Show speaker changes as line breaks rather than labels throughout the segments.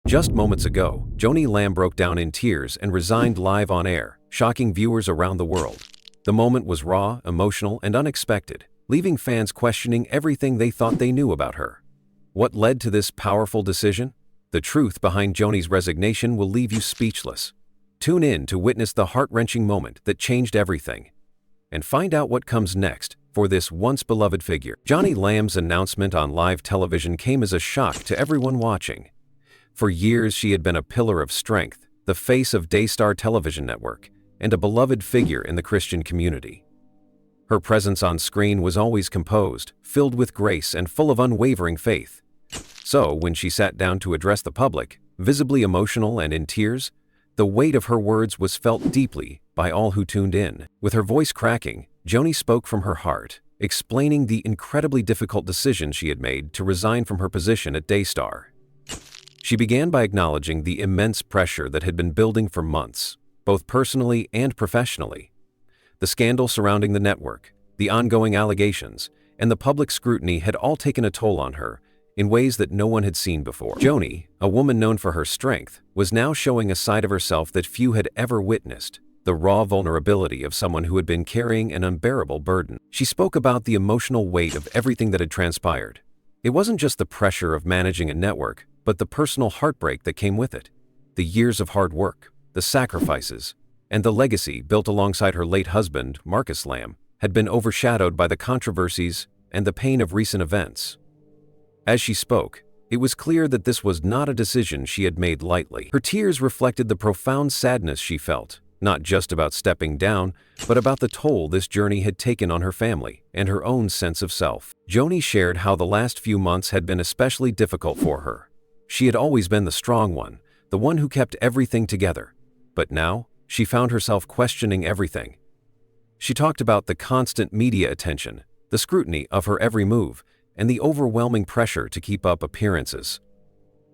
Just moments ago, Joni Lamb broke down in tears and resigned live on air, shocking viewers around the world. The moment was raw, emotional, and unexpected, leaving fans questioning everything they thought they knew about her. What led to this powerful decision? The truth behind Joni's resignation will leave you speechless. Tune in to witness the heart-wrenching moment that changed everything. And find out what comes next for this once-beloved figure. Joni Lamb's announcement on live television came as a shock to everyone watching. For years, she had been a pillar of strength, the face of Daystar television network, and a beloved figure in the Christian community. Her presence on screen was always composed, filled with grace, and full of unwavering faith. So, when she sat down to address the public, visibly emotional and in tears, the weight of her words was felt deeply by all who tuned in. With her voice cracking, Joni spoke from her heart, explaining the incredibly difficult decision she had made to resign from her position at Daystar. She began by acknowledging the immense pressure that had been building for months, both personally and professionally. The scandal surrounding the network, the ongoing allegations, and the public scrutiny had all taken a toll on her in ways that no one had seen before. Joni, a woman known for her strength, was now showing a side of herself that few had ever witnessed, the raw vulnerability of someone who had been carrying an unbearable burden. She spoke about the emotional weight of everything that had transpired. It wasn't just the pressure of managing a network, but the personal heartbreak that came with it. The years of hard work, the sacrifices, and the legacy built alongside her late husband, Marcus Lamb, had been overshadowed by the controversies and the pain of recent events. As she spoke, it was clear that this was not a decision she had made lightly. Her tears reflected the profound sadness she felt, not just about stepping down, but about the toll this journey had taken on her family and her own sense of self. Joni shared how the last few months had been especially difficult for her. She had always been the strong one, the one who kept everything together. But now, she found herself questioning everything. She talked about the constant media attention, the scrutiny of her every move, and the overwhelming pressure to keep up appearances.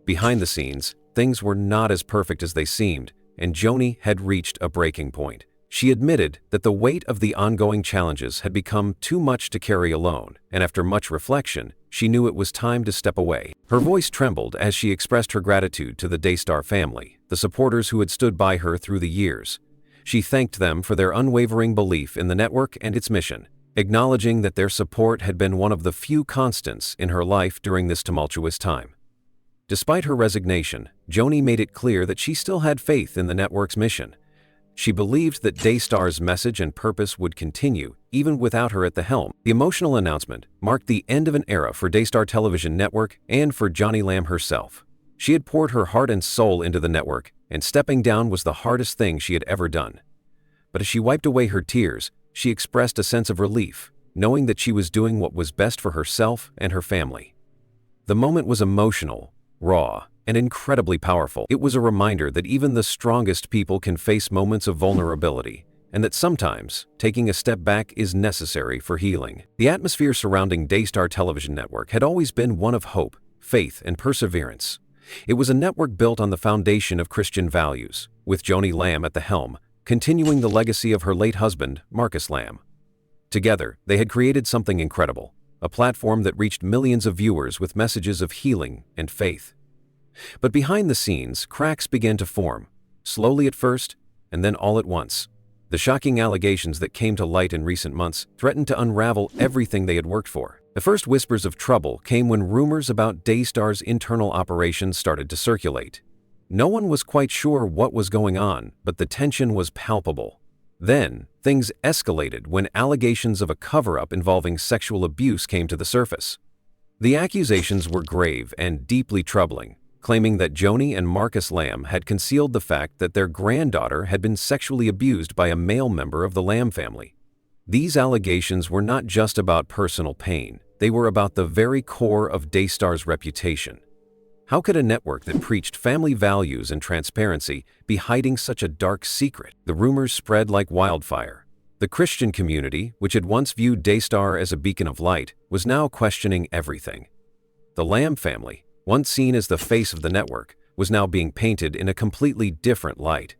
Behind the scenes, things were not as perfect as they seemed, and Joni had reached a breaking point. She admitted that the weight of the ongoing challenges had become too much to carry alone, and after much reflection, she knew it was time to step away. Her voice trembled as she expressed her gratitude to the Daystar family, the supporters who had stood by her through the years. She thanked them for their unwavering belief in the network and its mission, acknowledging that their support had been one of the few constants in her life during this tumultuous time. Despite her resignation, Joni made it clear that she still had faith in the network's mission. She believed that Daystar's message and purpose would continue, even without her at the helm. The emotional announcement marked the end of an era for Daystar Television Network and for Joni Lamb herself. She had poured her heart and soul into the network, and stepping down was the hardest thing she had ever done. But as she wiped away her tears, she expressed a sense of relief, knowing that she was doing what was best for herself and her family. The moment was emotional, raw, and incredibly powerful. It was a reminder that even the strongest people can face moments of vulnerability, and that sometimes taking a step back is necessary for healing. The atmosphere surrounding Daystar Television Network had always been one of hope, faith, and perseverance. It was a network built on the foundation of Christian values, with Joni Lamb at the helm, continuing the legacy of her late husband, Marcus Lamb. Together, they had created something incredible, a platform that reached millions of viewers with messages of healing and faith. But behind the scenes, cracks began to form, slowly at first, and then all at once. The shocking allegations that came to light in recent months threatened to unravel everything they had worked for. The first whispers of trouble came when rumors about Daystar's internal operations started to circulate. No one was quite sure what was going on, but the tension was palpable. Then, things escalated when allegations of a cover-up involving sexual abuse came to the surface. The accusations were grave and deeply troubling, claiming that Joni and Marcus Lamb had concealed the fact that their granddaughter had been sexually abused by a male member of the Lamb family. These allegations were not just about personal pain, they were about the very core of Daystar's reputation. How could a network that preached family values and transparency be hiding such a dark secret? The rumors spread like wildfire. The Christian community, which had once viewed Daystar as a beacon of light, was now questioning everything. The Lamb family, once seen as the face of the network, was now being painted in a completely different light.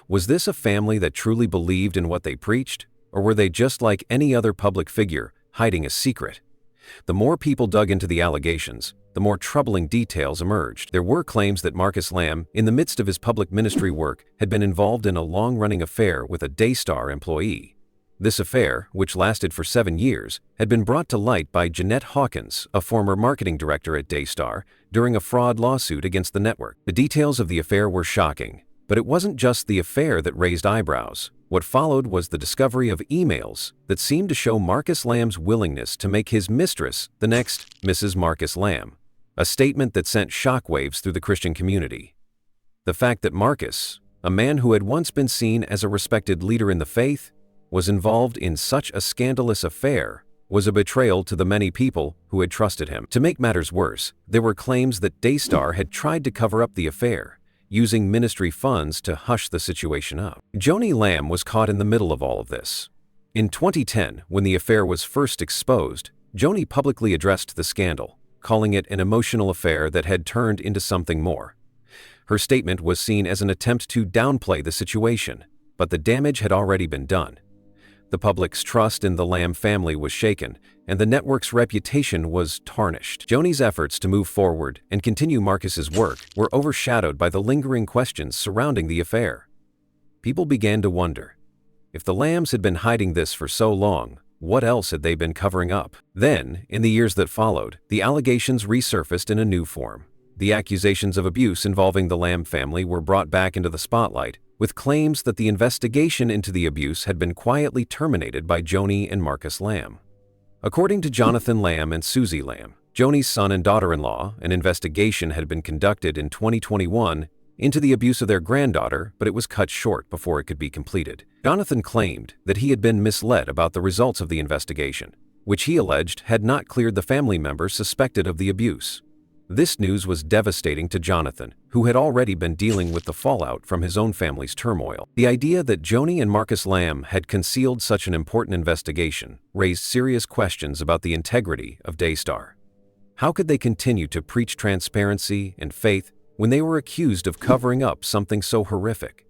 Was this a family that truly believed in what they preached, or were they just like any other public figure, hiding a secret? The more people dug into the allegations, the more troubling details emerged. There were claims that Marcus Lamb, in the midst of his public ministry work, had been involved in a long-running affair with a Daystar employee. This affair, which lasted for 7 years, had been brought to light by Jeanette Hawkins, a former marketing director at Daystar, during a fraud lawsuit against the network. The details of the affair were shocking, but it wasn't just the affair that raised eyebrows. What followed was the discovery of emails that seemed to show Marcus Lamb's willingness to make his mistress the next Mrs. Marcus Lamb, a statement that sent shockwaves through the Christian community. The fact that Marcus, a man who had once been seen as a respected leader in the faith, was involved in such a scandalous affair was a betrayal to the many people who had trusted him. To make matters worse, there were claims that Daystar had tried to cover up the affair, using ministry funds to hush the situation up. Joni Lamb was caught in the middle of all of this. In 2010, when the affair was first exposed, Joni publicly addressed the scandal, calling it an emotional affair that had turned into something more. Her statement was seen as an attempt to downplay the situation, but the damage had already been done. The public's trust in the Lamb family was shaken, and the network's reputation was tarnished. Joni's efforts to move forward and continue Marcus's work were overshadowed by the lingering questions surrounding the affair. People began to wonder, if the Lambs had been hiding this for so long, what else had they been covering up? Then, in the years that followed, the allegations resurfaced in a new form. The accusations of abuse involving the Lamb family were brought back into the spotlight, with claims that the investigation into the abuse had been quietly terminated by Joni and Marcus Lamb. According to Jonathan Lamb and Susie Lamb, Joni's son and daughter-in-law, an investigation had been conducted in 2021 into the abuse of their granddaughter, but it was cut short before it could be completed. Jonathan claimed that he had been misled about the results of the investigation, which he alleged had not cleared the family members suspected of the abuse. This news was devastating to Jonathan, who had already been dealing with the fallout from his own family's turmoil. The idea that Joni and Marcus Lamb had concealed such an important investigation raised serious questions about the integrity of Daystar. How could they continue to preach transparency and faith when they were accused of covering up something so horrific?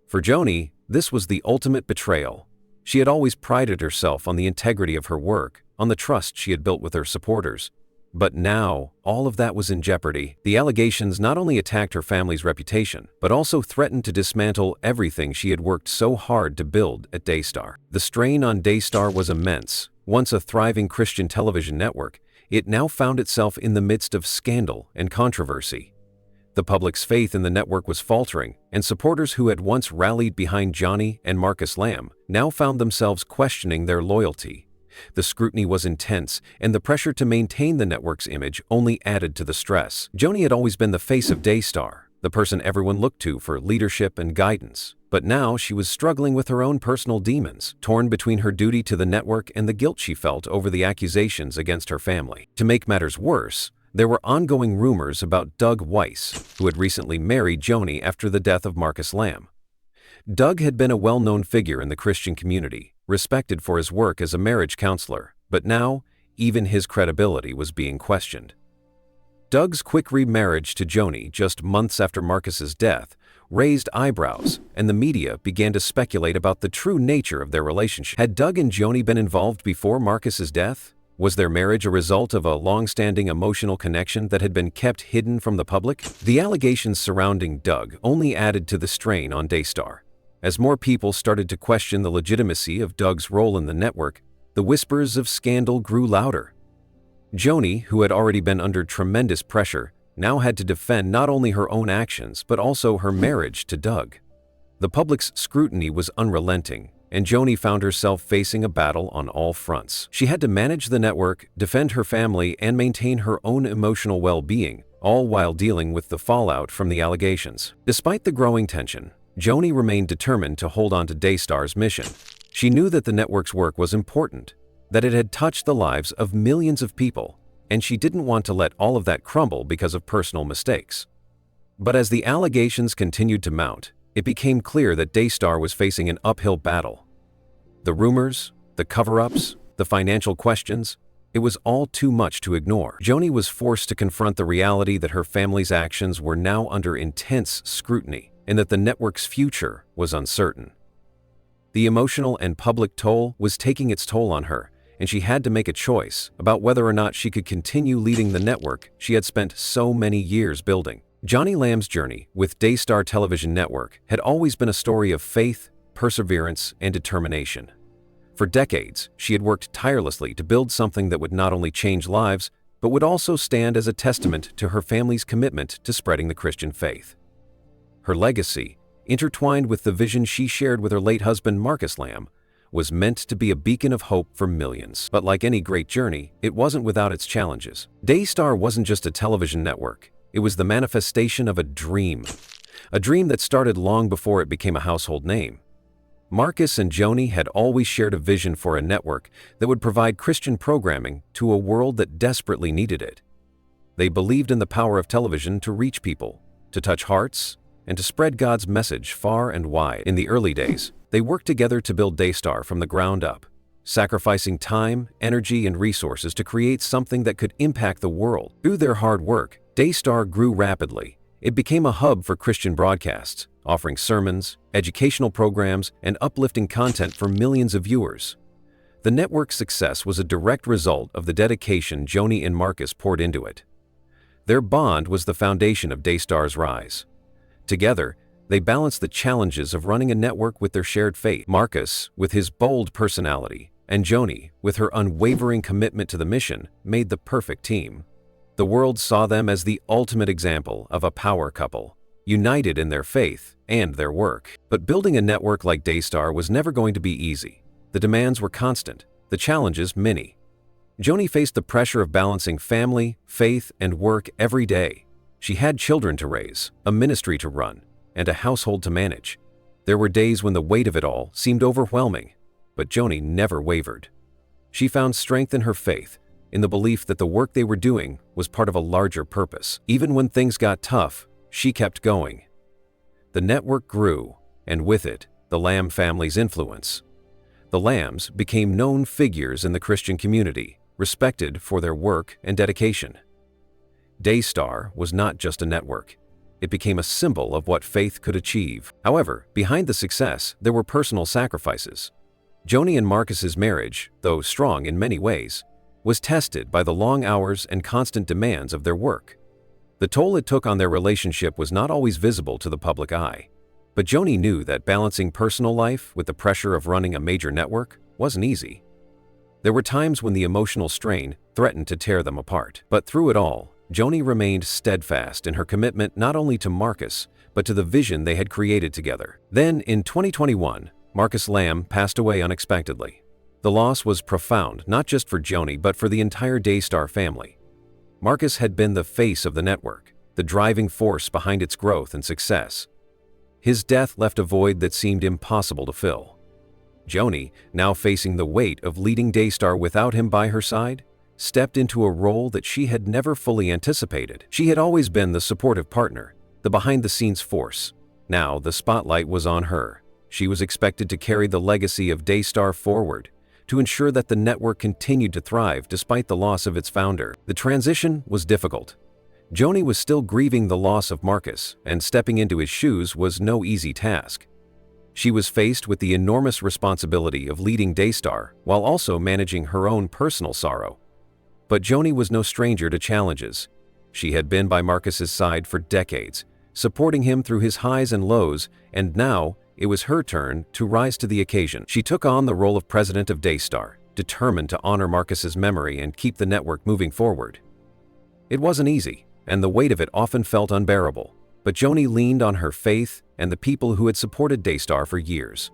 For Joni, this was the ultimate betrayal. She had always prided herself on the integrity of her work, on the trust she had built with her supporters. But now, all of that was in jeopardy. The allegations not only attacked her family's reputation, but also threatened to dismantle everything she had worked so hard to build at Daystar. The strain on Daystar was immense. Once a thriving Christian television network, it now found itself in the midst of scandal and controversy. The public's faith in the network was faltering, and supporters who had once rallied behind Joni and Marcus Lamb now found themselves questioning their loyalty. The scrutiny was intense, and the pressure to maintain the network's image only added to the stress. Joni had always been the face of Daystar, the person everyone looked to for leadership and guidance. But now she was struggling with her own personal demons, torn between her duty to the network and the guilt she felt over the accusations against her family. To make matters worse, there were ongoing rumors about Doug Weiss, who had recently married Joni after the death of Marcus Lamb. Doug had been a well-known figure in the Christian community, respected for his work as a marriage counselor, but now, even his credibility was being questioned. Doug's quick remarriage to Joni just months after Marcus's death raised eyebrows, and the media began to speculate about the true nature of their relationship. Had Doug and Joni been involved before Marcus's death? Was their marriage a result of a long-standing emotional connection that had been kept hidden from the public? The allegations surrounding Doug only added to the strain on Daystar. As more people started to question the legitimacy of Doug's role in the network, the whispers of scandal grew louder. Joni, who had already been under tremendous pressure, now had to defend not only her own actions but also her marriage to Doug. The public's scrutiny was unrelenting, and Joni found herself facing a battle on all fronts. She had to manage the network, defend her family, and maintain her own emotional well-being, all while dealing with the fallout from the allegations. Despite the growing tension, Joni remained determined to hold on to Daystar's mission. She knew that the network's work was important, that it had touched the lives of millions of people, and she didn't want to let all of that crumble because of personal mistakes. But as the allegations continued to mount, it became clear that Daystar was facing an uphill battle. The rumors, the cover-ups, the financial questions, it was all too much to ignore. Joni was forced to confront the reality that her family's actions were now under intense scrutiny, and that the network's future was uncertain. The emotional and public toll was taking its toll on her, and she had to make a choice about whether or not she could continue leading the network she had spent so many years building. Joni Lamb's journey with Daystar Television Network had always been a story of faith, perseverance, and determination. For decades, she had worked tirelessly to build something that would not only change lives, but would also stand as a testament to her family's commitment to spreading the Christian faith. Her legacy, intertwined with the vision she shared with her late husband Marcus Lamb, was meant to be a beacon of hope for millions. But like any great journey, it wasn't without its challenges. Daystar wasn't just a television network. It was the manifestation of a dream that started long before it became a household name. Marcus and Joni had always shared a vision for a network that would provide Christian programming to a world that desperately needed it. They believed in the power of television to reach people, to touch hearts, and to spread God's message far and wide. In the early days, they worked together to build Daystar from the ground up, sacrificing time, energy, and resources to create something that could impact the world. Through their hard work, Daystar grew rapidly. It became a hub for Christian broadcasts, offering sermons, educational programs, and uplifting content for millions of viewers. The network's success was a direct result of the dedication Joni and Marcus poured into it. Their bond was the foundation of Daystar's rise. Together, they balanced the challenges of running a network with their shared faith. Marcus, with his bold personality, and Joni, with her unwavering commitment to the mission, made the perfect team. The world saw them as the ultimate example of a power couple, united in their faith and their work. But building a network like Daystar was never going to be easy. The demands were constant, the challenges many. Joni faced the pressure of balancing family, faith, and work every day. She had children to raise, a ministry to run, and a household to manage. There were days when the weight of it all seemed overwhelming, but Joni never wavered. She found strength in her faith, in the belief that the work they were doing was part of a larger purpose. Even when things got tough, she kept going. The network grew, and with it, the Lamb family's influence. The Lambs became known figures in the Christian community, respected for their work and dedication. Daystar was not just a network. It became a symbol of what faith could achieve. However, behind the success, there were personal sacrifices. Joni and Marcus's marriage, though strong in many ways, was tested by the long hours and constant demands of their work. The toll it took on their relationship was not always visible to the public eye. But Joni knew that balancing personal life with the pressure of running a major network wasn't easy. There were times when the emotional strain threatened to tear them apart. But through it all, Joni remained steadfast in her commitment not only to Marcus, but to the vision they had created together. Then, in 2021, Marcus Lamb passed away unexpectedly. The loss was profound, not just for Joni, but for the entire Daystar family. Marcus had been the face of the network, the driving force behind its growth and success. His death left a void that seemed impossible to fill. Joni, now facing the weight of leading Daystar without him by her side, stepped into a role that she had never fully anticipated. She had always been the supportive partner, the behind-the-scenes force. Now the spotlight was on her. She was expected to carry the legacy of Daystar forward, to ensure that the network continued to thrive despite the loss of its founder. The transition was difficult. Joni was still grieving the loss of Marcus, and stepping into his shoes was no easy task. She was faced with the enormous responsibility of leading Daystar while also managing her own personal sorrow. But Joni was no stranger to challenges. She had been by Marcus's side for decades, supporting him through his highs and lows, and now it was her turn to rise to the occasion. She took on the role of president of Daystar, determined to honor Marcus's memory and keep the network moving forward. It wasn't easy, and the weight of it often felt unbearable, but Joni leaned on her faith and the people who had supported Daystar for years.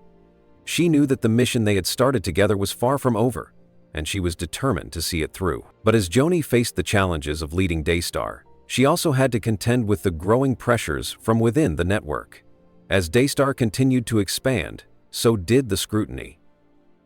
She knew that the mission they had started together was far from over, and she was determined to see it through. But as Joni faced the challenges of leading Daystar, she also had to contend with the growing pressures from within the network. As Daystar continued to expand, so did the scrutiny.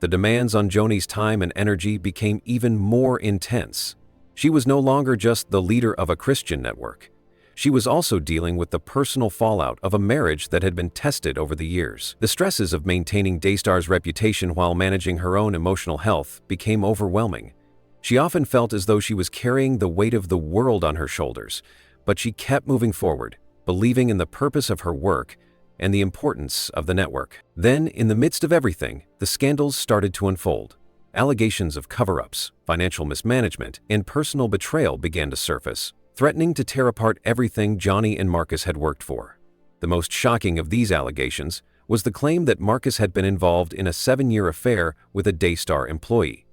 The demands on Joni's time and energy became even more intense. She was no longer just the leader of a Christian network. She was also dealing with the personal fallout of a marriage that had been tested over the years. The stresses of maintaining Daystar's reputation while managing her own emotional health became overwhelming. She often felt as though she was carrying the weight of the world on her shoulders, but she kept moving forward, believing in the purpose of her work and the importance of the network. Then, in the midst of everything, the scandals started to unfold. allegations of cover-ups, financial mismanagement, and personal betrayal began to surface, threatening to tear apart everything Joni and Marcus had worked for. The most shocking of these allegations was the claim that Marcus had been involved in a 7-year affair with a Daystar employee.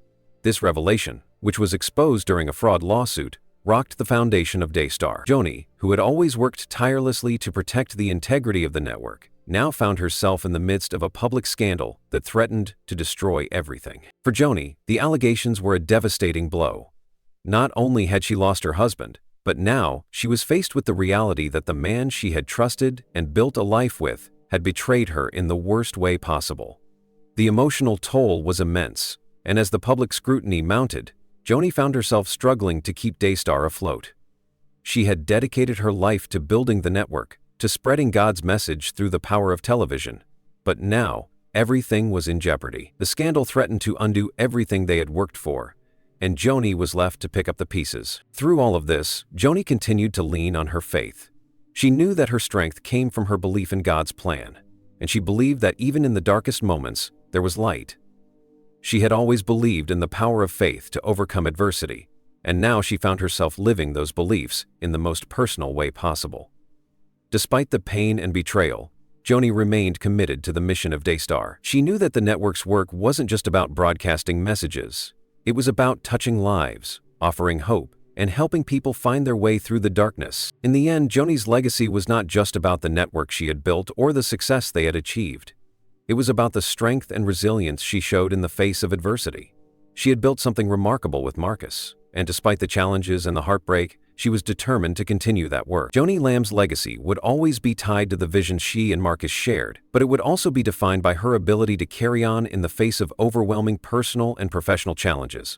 This revelation, which was exposed during a fraud lawsuit, rocked the foundation of Daystar. Joni, who had always worked tirelessly to protect the integrity of the network, now found herself in the midst of a public scandal that threatened to destroy everything. For Joni, the allegations were a devastating blow. Not only had she lost her husband, but now she was faced with the reality that the man she had trusted and built a life with had betrayed her in the worst way possible. The emotional toll was immense, and as the public scrutiny mounted, Joni found herself struggling to keep Daystar afloat. She had dedicated her life to building the network, to spreading God's message through the power of television. But now, everything was in jeopardy. The scandal threatened to undo everything they had worked for, and Joni was left to pick up the pieces. Through all of this, Joni continued to lean on her faith. She knew that her strength came from her belief in God's plan, and she believed that even in the darkest moments, there was light. She had always believed in the power of faith to overcome adversity, and now she found herself living those beliefs in the most personal way possible. Despite the pain and betrayal, Joni remained committed to the mission of Daystar. She knew that the network's work wasn't just about broadcasting messages. It was about touching lives, offering hope, and helping people find their way through the darkness. In the end, Joni's legacy was not just about the network she had built or the success they had achieved. It was about the strength and resilience she showed in the face of adversity. She had built something remarkable with Marcus, and despite the challenges and the heartbreak, she was determined to continue that work. Joni Lamb's legacy would always be tied to the vision she and Marcus shared, but it would also be defined by her ability to carry on in the face of overwhelming personal and professional challenges.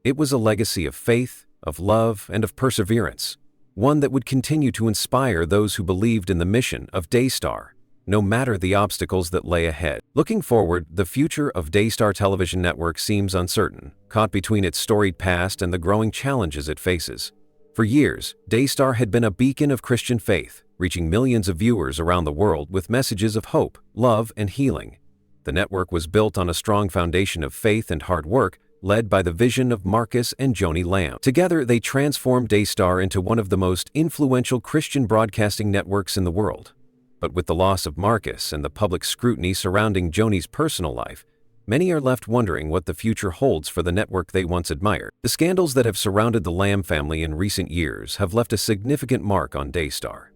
It was a legacy of faith, of love, and of perseverance, one that would continue to inspire those who believed in the mission of Daystar, no matter the obstacles that lay ahead. Looking forward, the future of Daystar Television Network seems uncertain, caught between its storied past and the growing challenges it faces. For years, Daystar had been a beacon of Christian faith, reaching millions of viewers around the world with messages of hope, love, and healing. The network was built on a strong foundation of faith and hard work, led by the vision of Marcus and Joni Lamb. Together, they transformed Daystar into one of the most influential Christian broadcasting networks in the world. But with the loss of Marcus and the public scrutiny surrounding Joni's personal life, many are left wondering what the future holds for the network they once admired. The scandals that have surrounded the Lamb family in recent years have left a significant mark on Daystar.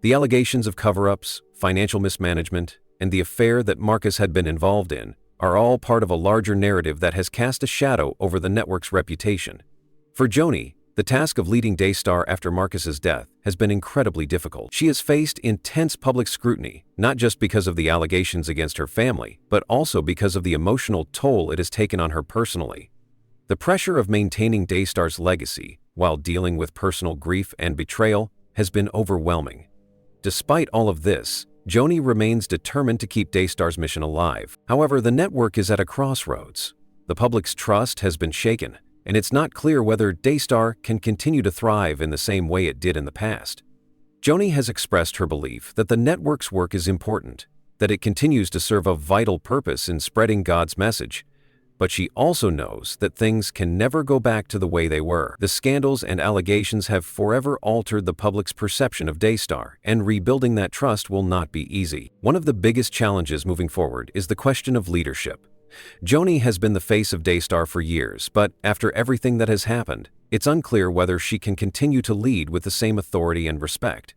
The allegations of cover-ups, financial mismanagement, and the affair that Marcus had been involved in are all part of a larger narrative that has cast a shadow over the network's reputation. For Joni, the task of leading Daystar after Marcus's death has been incredibly difficult. She has faced intense public scrutiny, not just because of the allegations against her family, but also because of the emotional toll it has taken on her personally. The pressure of maintaining Daystar's legacy, while dealing with personal grief and betrayal, has been overwhelming. Despite all of this, Joni remains determined to keep Daystar's mission alive. However, the network is at a crossroads. The public's trust has been shaken, and it's not clear whether Daystar can continue to thrive in the same way it did in the past. Joni has expressed her belief that the network's work is important, that it continues to serve a vital purpose in spreading God's message, but she also knows that things can never go back to the way they were. The scandals and allegations have forever altered the public's perception of Daystar, and rebuilding that trust will not be easy. One of the biggest challenges moving forward is the question of leadership. Joni has been the face of Daystar for years, but after everything that has happened, it's unclear whether she can continue to lead with the same authority and respect.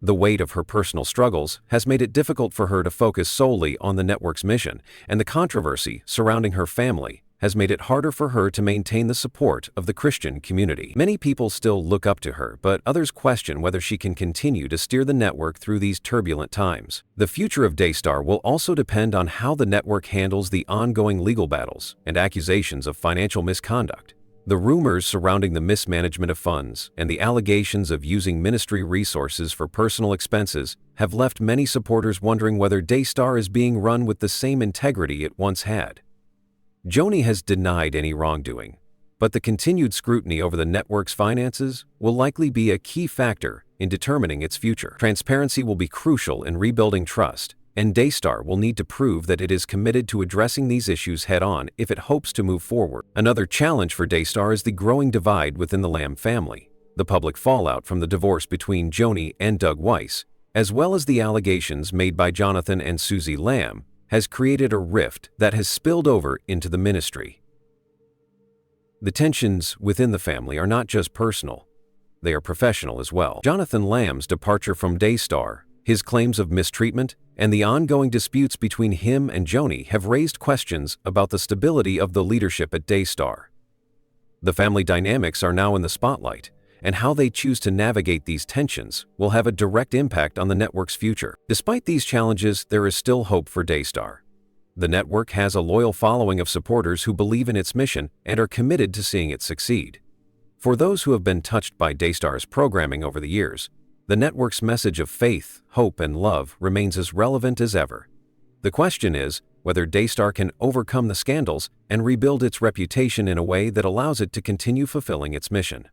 The weight of her personal struggles has made it difficult for her to focus solely on the network's mission, and the controversy surrounding her family has made it harder for her to maintain the support of the Christian community. Many people still look up to her, but others question whether she can continue to steer the network through these turbulent times. The future of Daystar will also depend on how the network handles the ongoing legal battles and accusations of financial misconduct. The rumors surrounding the mismanagement of funds and the allegations of using ministry resources for personal expenses have left many supporters wondering whether Daystar is being run with the same integrity it once had. Joni has denied any wrongdoing, but the continued scrutiny over the network's finances will likely be a key factor in determining its future. Transparency will be crucial in rebuilding trust, and Daystar will need to prove that it is committed to addressing these issues head-on if it hopes to move forward. Another challenge for Daystar is the growing divide within the Lamb family. The public fallout from the divorce between Joni and Doug Weiss, as well as the allegations made by Jonathan and Susie Lamb, has created a rift that has spilled over into the ministry. The tensions within the family are not just personal, they are professional as well. Jonathan Lamb's departure from Daystar, his claims of mistreatment, and the ongoing disputes between him and Joni have raised questions about the stability of the leadership at Daystar. The family dynamics are now in the spotlight, and how they choose to navigate these tensions will have a direct impact on the network's future. Despite these challenges, there is still hope for Daystar. The network has a loyal following of supporters who believe in its mission and are committed to seeing it succeed. For those who have been touched by Daystar's programming over the years, the network's message of faith, hope, and love remains as relevant as ever. The question is whether Daystar can overcome the scandals and rebuild its reputation in a way that allows it to continue fulfilling its mission.